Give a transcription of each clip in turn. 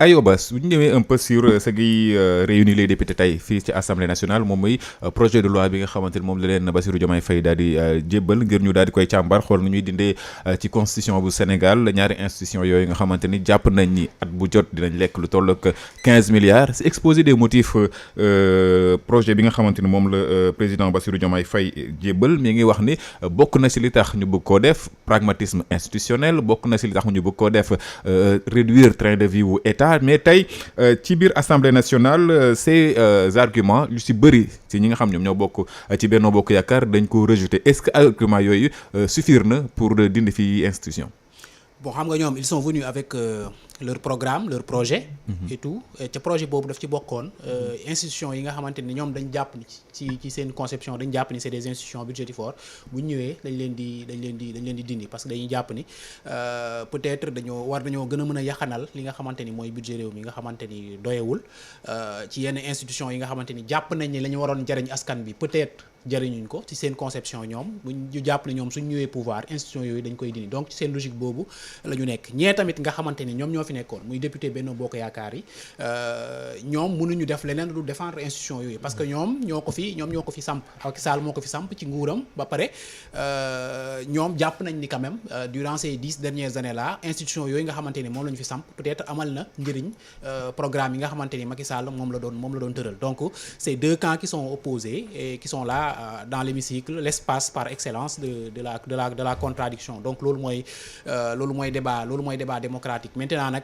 Ayoba su ñu ñëwee un peu sur ce qui réunit les députés tey fii ci assemblée nationale moom mooy projet de loi bi nga xamante ni moom la leen Bassirou Diomaye Faye daal di jébbal ngir ñu daal di koy càmbar xool nu ñuy dindee ci constitution bu Sénégal ñaari institution yooyu nga xamante ni jàpp nañ ni at bu jot dinañ lekk lu toll ak 15 milliards si exposé des motifs projet bi nga xamante ni moom la président Bassirou Diomaye Faye jébbal mi ngi wax ni bokk na si li tax ñu bëgg koo def pragmatisme institutionnel bokk na si li tax ñu bëgg koo def réduire train de vie wu état. Mais tey ci biir assemblée nationale ces arguments yu si bëri si ñi nga xam ñoom ñoo bokk ci Benno Bokk Yaakaar dañ ko rejeter est-ce que argument yooyu suffire na pour dindi fi institution. Bon xam nga ñoom ils sont venus avec leur programme leur projet. Et tout ca projet boobu daf ci bokkoon institution yi nga xamante ni ñoom dañ jàpp ni ci seen conception dañ jàpp ni c'est des institutions budgétivores bu ñu ñëwee dañ leen di dindi parce que dañuy jàpp ni peut-être dañoo gën a mën a yaxanal li nga xamante ni mooy budget réew mi nga xamante ni doyewul ci yenn institutions yi nga xamante ni jàpp nañ ni la ñu waroon jariñ askan bi peut-être jariñuñ ko ci seen conception ñoom ñu jàpp ne ñoom suñ ñëwee pouvoir institution yooyu dañ koy dindi donc ci seen logique boobu la ñu nekk ñee tamit nga xamante ni ñoom ñoo fi nekkoon muy député Benno Bokk Yaakaar yi ñoom mënuñu def leneen lu défendre institution yooyu parce que ñoom ñoo ko fi samp Macky Sall moo ko fi samp ci nguuram ba pare ñoom jàpp nañ ni quand même durant ces 10 dernières années là institution yooyu nga xamante ni moom la ñu fi samp peut-être amal na njëriñ programme yi nga xamante ni Macky Sall moom la doon tëral donc c'est deux camps qui sont opposés et qui sont là dans l'hémicycle l'espace par excellence de la contradiction donc loolu mooy débat démocratique maintenant nag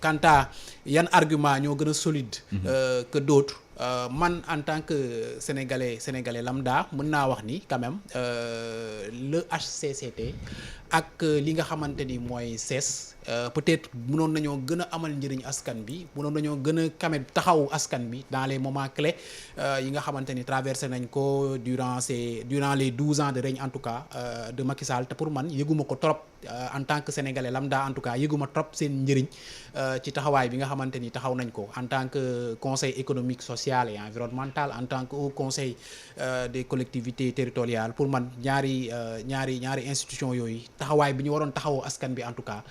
quant à yan argument ñoo gën a solide que d'autres man en tant que sénégalais lambda mën naa wax ni quand même le HCCT ak li nga xamante ni mooy CESE peut-être mënoon nañoo gën a amal njëriñ askan bi mënoon nañoo gën a quand même taxaw askan bi dans les moments clés yi nga xamante ni traversé nañ ko durant les 12 ans de règne en tout cas de Macky Sall te pour man yëguma ko trop en tant que sénégalais lambda en tout cas yëguma trop seen njëriñ ci taxawaay bi nga xamante ni taxaw nañ ko en tant que conseil économique social et environnemental en tant que haut conseil des collectivités territoriales pour man ñaari institution yooyu taxawaay bi ñu waroon taxawoo askan bi en tout cas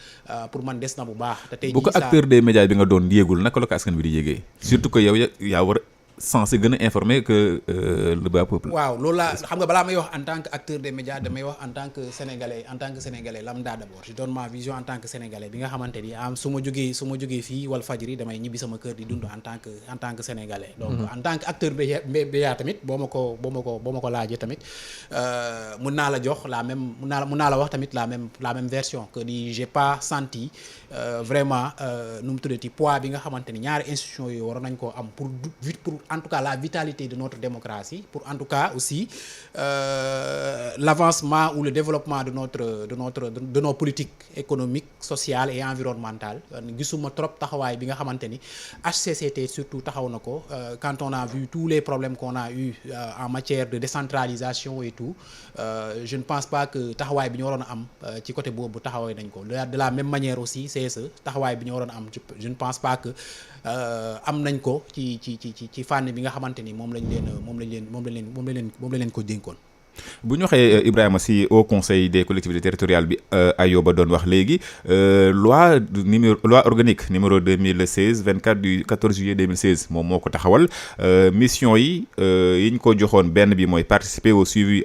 pour man des na bu baax. te tey jii bu ko acteur des médias bi nga doon yéegul naka la ko askan bi di yéegee. surtout que yow yaa war censé gën a informer que le bas peuple. waaw loolu laa xam nga balaa may wax en tant que acteur des médias damay wax en tant que sénégalais lambda d'abord je donne ma vision en tant que sénégalais bi nga xamante ni su ma jógee fii Walfadjri damay ñibbi sama kër di dund en tant que sénégalais. donc en tant que acteur média tamit boo ma ko laajee tamit mën naa la jox mën naa la wax tamit la même version que ni j'ai pas senti vraiment nu mu tuddati poids bi nga xamante ni ñaari institutions yooyu waroon nañ koo am pour en tout cas la vitalité de notre démocratie pour en tout cas aussi l'avancement ou le développement de nos politiques économiques sociales et environnementales gisuma trop taxawaay bi nga xamante ni HCCT surtout taxaw na ko quand on a vu tous les problèmes qu'on a eu en matière de décentralisation et tout je ne pense pas que taxawaay bi ñu waroon a am ci côté boobu taxawaay nañ ko de la même manière aussi CSE taxawaay bi ñu waroon a am je ne pense pas que am nañ ko ci fànn bi nga xamante ni moom lañ leen ko dénkoon. bu ñu waxee Ibrahima si au conseil des collectivités territoriales bi Ayoba doon wax léegi loi organique numéro 24 du 14 juillet 2016 moom moo ko taxawal mission yi ñu ko joxoon benn bi mooy participer au suivi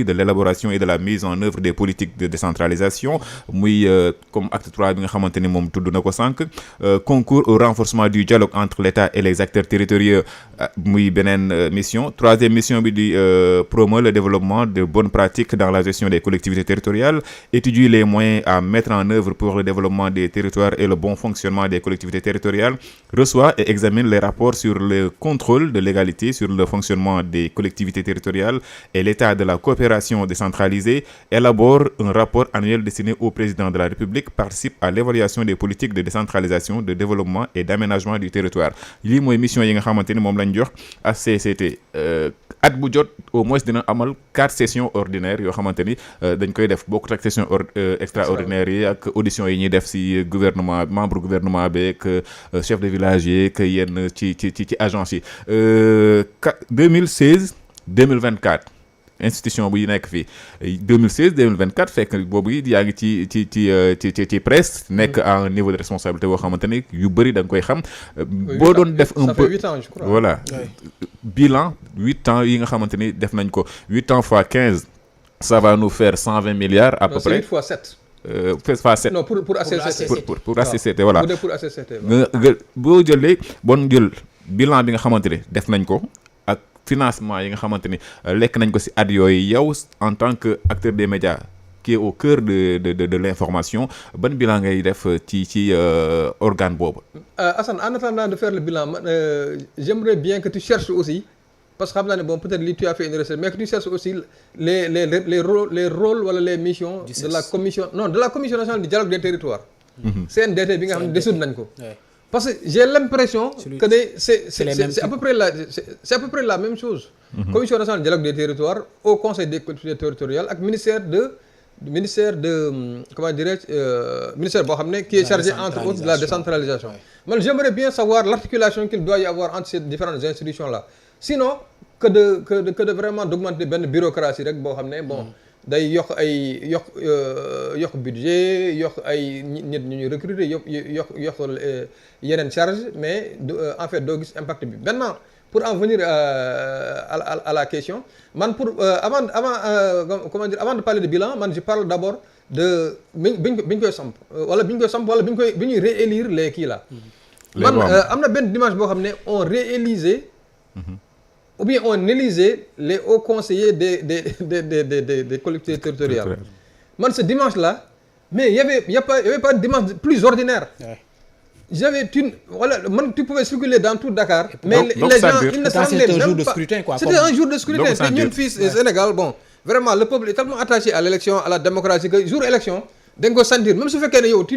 de l'élaboration et de la mise en œuvre des politiques de décentralisation muy comme acte 3 bi nga xamante ni moom tudd na ko sànq concours au renforcement du dialogue entre l'État et les acteurs territoriaux muy beneen mission troisième mission bi di promouvoir le développement de bonnes pratiques dans la gestion des collectivités territoriales, étudier les moyens à mettre en œuvre pour le développement des territoires et le bon fonctionnement des collectivités territoriales, reçoit et examine les rapports sur le contrôle de légalité sur le fonctionnement des collectivités territoriales et l'état de la coopération décentralisée, élabore un rapport annuel destiné au président de la République, participe à l'évaluation des politiques de décentralisation, de développement et d'aménagement du territoire. lii mooy mission yi nga xamante ni moom lañ jox HCCT at bu jot au moins dina amal 4 sessions ordinaires yoo xamante ni dañ koy def bokkut ak session extraordinaire yi ak audition yi ñuy def ci gouvernement membre gouvernement beeg chef de village yi que yenn ci agence yi 2016 2024 institution bu nekk fii 2016 2024 fekk boobu yaa ngi ci presse nekk à un niveau de responsabilité boo xamante ni yu bëri da nga koy xam. boo doon def un peu 8 ans je crois. voilà bilan 8 ans yi nga xamante ni def nañ ko 8 ans fois 15 ça va nous faire 120 milliards à peu près. 8 fois 7. fois 7. non pour ACCT. pour ACCT voilà. pour ACCT. nga boo jëlee bon jël bilan bi nga xamante ni def nañ ko. financement yi nga xamante ni lekk nañ ko ci at yooyu yow en tant que acteur des médias qui est au cœur de l'information ban bilan ngay def ci organe boobu. Assane en attendant de faire le bilan j'aimerais bien que tu cherches aussi parce que xam naa ne bon peut-être li tu as fait une recherche mais que tu cherches aussi les rôles wala les missions. de la commission nationale du dialogue des territoires. CNDT bi nga xam ne dissoudre nañ ko. Parce que j'ai l'impression que c'est à peu près la même chose. Commission nationale du dialogue des territoires au conseil des collectivités territoriales ak ministère de comment dirais-je ministère boo xam ne qui est chargé entre autres de la décentralisation. Man j'aimerais bien savoir l'articulation qu'il doit y avoir entre ces différentes institutions là. Sinon que de vraiment d'augmenter benn bureaucratie rek boo xam ne bon day yokk budget yokk ay nit ñu ñuy recruter yokk yeneen charge mais en fait doo gis impact bi. Maintenant pour en venir à la question man pour avant de parler de bilan man je parle d'abord de bi ñu koy samp wala bi ñuy réélire les kii là. Man am na benn dimanche boo xam ne on réélisait. Ou bien on élisait les hauts conseillers des collectivités territoriales. Man ce dimanche-là, mais il y avait pas de dimanche plus ordinaire. Ouais. Tu pouvais circuler dans tout Dakar, mais les gens ils ne semblaient même pas. C'était un jour de scrutin quoi. C'était un jour de scrutin. Et ñun fii Sénégal bon, vraiment le peuple est tellement attaché à l'élection, à la démocratie que jour élection da nga ko sentir même su fekkee ne yow tu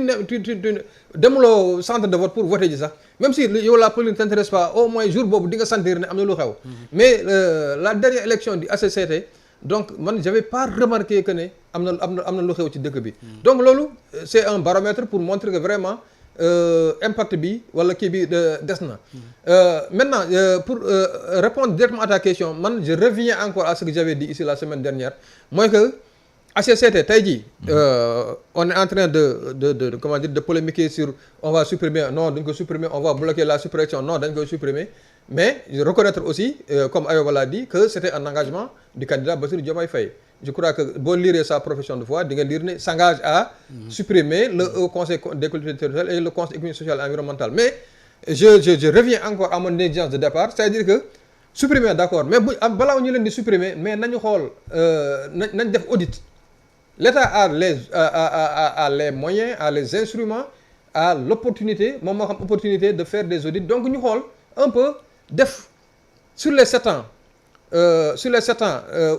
demuloo centre de vote pour voter ji sax même si yow la politique ne t'intéresse pas au moins jour boobu di nga sentir ne am na lu xew. Mais la dernière élection du ACCT donc man j'avais pas remarqué que ne am na lu xew ci dëkk bi. Donc loolu c'est un baromètre pour montrer que vraiment impact bi wala kii bi des na. Maintenant pour répondre directement à ta question man je reviens encore à ce que j'avais dit ici la semaine dernière mooy que. ACCT tey jii on est en train de comment dire de polémiquer sur on va supprimer non dañ ko supprimer on va bloquer la suppression non dañ koy supprimer mais reconnaître aussi comme Ayoba l'a dit que c'était un engagement du candidat Bassirou Diomaye Faye. Je crois que boo lire sa profession de foi di nga lire ne s'engage à supprimer le conseil des collectivités territoriales et le conseil économique social et environnemental mais je reviens encore à mon exigence de départ c'est-à-dire que supprimer d'accord mais bu balaa ñu leen di supprimer mais nañu xool nañ def audit. L'État a les moyens, a les instruments, a l'opportunité moom moo xam opportunité de faire des audits donc ñu xool un peu def sur les 7 ans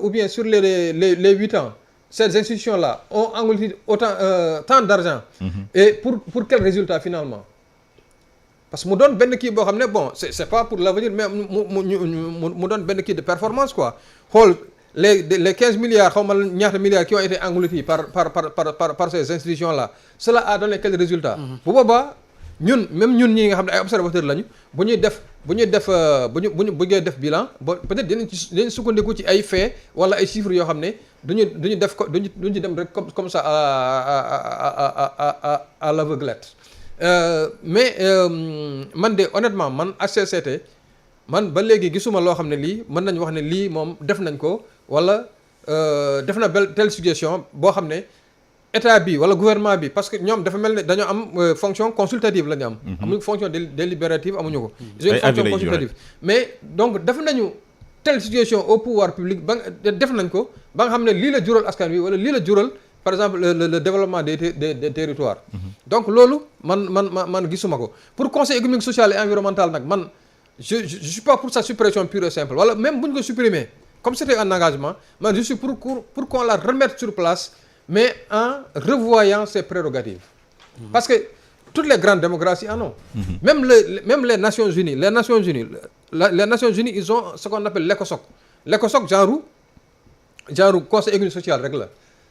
ou bien sur les 8 ans ces institutions-là ont englouti tant d'argent. Et pour quel résultat finalement? Parce que mu doon benn kii boo xam ne bon c'est pas pour l'avenir mais mu doon benn kii de performance quoi xool. Les 15 milliards xaw ma ñaata milliards qui ont été engloutis par ces institutions-là cela a donné quel résultat. Bu boobaa ñun ñi nga xam ne ay observateurs lañu bu ñuy def bilan ba peut-être dinañ sukkandiku ci ay faits wala ay chiffres yoo xam ne duñu def ko duñu dem rek comme ça à l'aveuglette. Mais man de honnêtement man HCCT man ba léegi gisuma loo xam ne lii mën nañu wax ne lii moom def nañ ko wala def na telle suggestion boo xam ne état bi wala gouvernement bi parce que ñoom dafa mel ne dañoo am fonction consultative la ñu am. amuñu fonction délibérative amuñu ko. ils ont une fonction consultative mais donc def nañu telle suggestion au pouvoir public ba def nañ ko ba nga xam ne lii la jural askan wi wala lii la jural par exemple le développement des territoires. Donc loolu man gisuma ko pour conseil économique social et environnemental nag man. Je suis pas pour sa suppression pure et simple wala même bu ñu ko supprimer comme c'était un engagement man je suis pour qu'on la remette sur place mais en revoyant ses prérogatives. Parce que toutes les grandes démocraties en ont. Même les Nations Unies les Nations Unies ils ont ce qu'on appelle l'ECOSOC genre conseil économique social rek la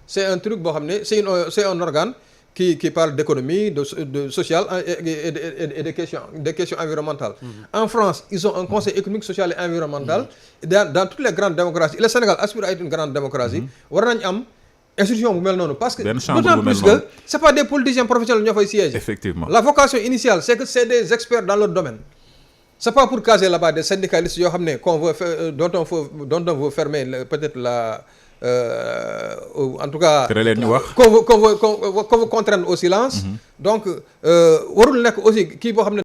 c'est un truc boo xam ne c'est un organe qui parle d'économie, de social et des questions environnementales. En France, ils ont un conseil économique, social et environnemental. Dans toutes les grandes démocraties, le Sénégal aspire à être une grande démocratie. War nañ am institution bu mel noonu parce que d'autant plus que c'est pas des politiciens professionnels ñoo fay siège. Effectivement. La vocation initiale, c'est que c'est des experts dans leur domaine. C'est pas pour caser là-bas des syndicalistes yoo xam ne dont on veut fermer peut-être en tout cas qu'on veut contraindre au silence. Donc warul nekk aussi kii boo xam ne